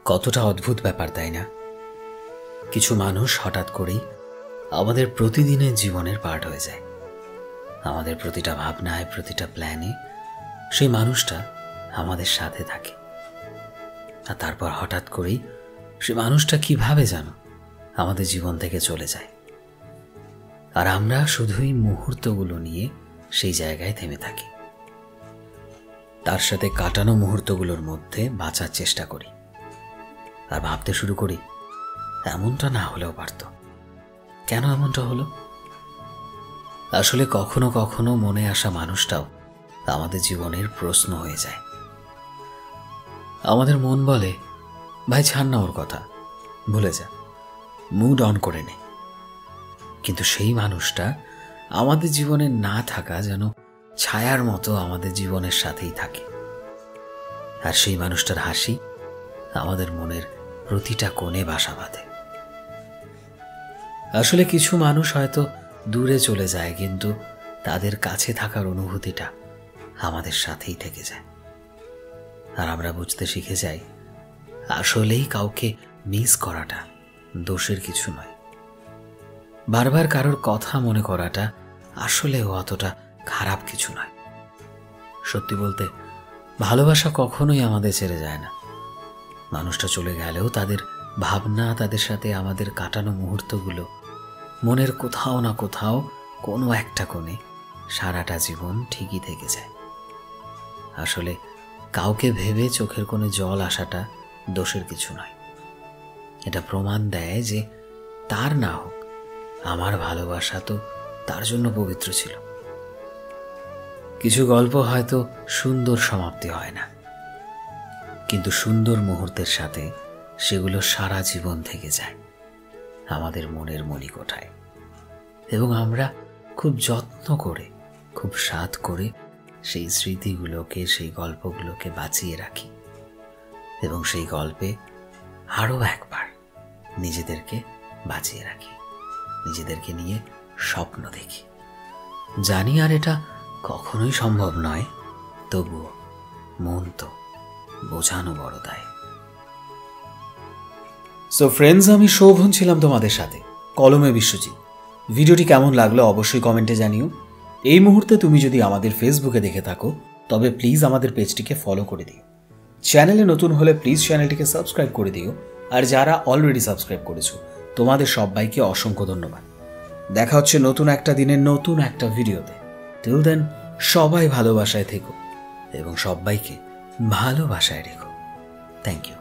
কতটা অদ্ভুত ব্যাপার, তাই না? কিছু মানুষ হঠাৎ করেই আমাদের প্রতিদিনের জীবনের পার্ট হয়ে যায়। আমাদের প্রতিটা ভাবনায়, প্রতিটা প্ল্যানে সেই মানুষটা আমাদের সাথে থাকে। আর তারপর হঠাৎ করেই সে মানুষটা কিভাবে যেন আমাদের জীবন থেকে চলে যায়। আর আমরা শুধুই মুহূর্তগুলো নিয়ে সেই জায়গায় থেমে থাকি। তার সাথে কাটানো মুহূর্তগুলোর মধ্যে বাঁচার চেষ্টা করি আর ভাবতে শুরু করি, এমনটা না হলেও পারত। কেন এমনটা হলো? আসলে কখনো কখনো মনে আসা মানুষটাও আমাদের জীবনের প্রশ্ন হয়ে যায়। আমাদের মন বলে, ভাই ছাড় না ওর কথা, ভুলে যা, মুড অন করে নে। কিন্তু সেই মানুষটা আমাদের জীবনে না থাকা যেন ছায়ার মতো আমাদের জীবনের সাথেই থাকে। আর সেই মানুষটার হাসি আমাদের মনের প্রতিটা কোণে বাসা বাঁধে। আসলে কিছু মানুষ হয়তো দূরে চলে যায়, কিন্তু তাদের কাছে থাকার অনুভূতিটা আমাদের সাথেই থেকে যায়। আর আমরা বুঝতে শিখে যাই, আসলেই কাউকে মিস করাটা দোষের কিছু নয়। বারবার কারোর কথা মনে করাটা আসলেও অতটা খারাপ কিছু নয়। সত্যি বলতে, ভালোবাসা কখনোই আমাদের ছেড়ে যায় না। মানুষটা চলে গেলেও তাদের ভাবনা, তাদের সাথে আমাদের কাটানো মুহূর্তগুলো মনের কোথাও না কোথাও কোনো একটা কোণে সারাটা জীবন ঠিকই থেকে যায়। আসলে কাউকে ভেবে চোখের কোণে জল আসাটা দোষের কিছু নয়। এটা প্রমাণ দেয় যে তার না হোক, আমার ভালোবাসা তো তার জন্য পবিত্র ছিল। কিছু গল্প হয়তো সুন্দর সমাপ্তি হয় না, কিন্তু সুন্দর মুহূর্তের সাথে সেগুলো সারা জীবন থেকে যায় আমাদের মনের মণিকোঠায়। এবং আমরা খুব যত্ন করে, খুব স্বাদ করে সেই স্মৃতিগুলোকে, সেই গল্পগুলোকে বাঁচিয়ে রাখি এবং সেই গল্পে আরও একবার নিজেদেরকে বাঁচিয়ে রাখি, নিজেদেরকে নিয়ে স্বপ্ন দেখি। জানি আর এটা কখনোই সম্ভব নয়, তবুও মন তো বোঝানো বড় দায়। সো ফ্রেন্ডস, আমি শোভন ছিলাম তোমাদের সাথে, কলমে বিশ্বজিৎ। ভিডিওটি কেমন লাগলো অবশ্যই কমেন্টে জানিও। এই মুহূর্তে তুমি যদি আমাদের ফেসবুকে দেখে থাকো, তবে প্লিজ আমাদের পেজটিকে ফলো করে দিও। চ্যানেলে নতুন হলে প্লিজ চ্যানেলটিকে সাবস্ক্রাইব করে দিও। আর যারা অলরেডি সাবস্ক্রাইব করেছো, তোমাদের সবাইকে অসংখ্য ধন্যবাদ। দেখা হচ্ছে নতুন একটা দিনের নতুন একটা ভিডিওতে। টিল দেন, সবাই ভালোবাসায় থেকো এবং সবাইকে ভালোবাসায় রেখো। Thank you.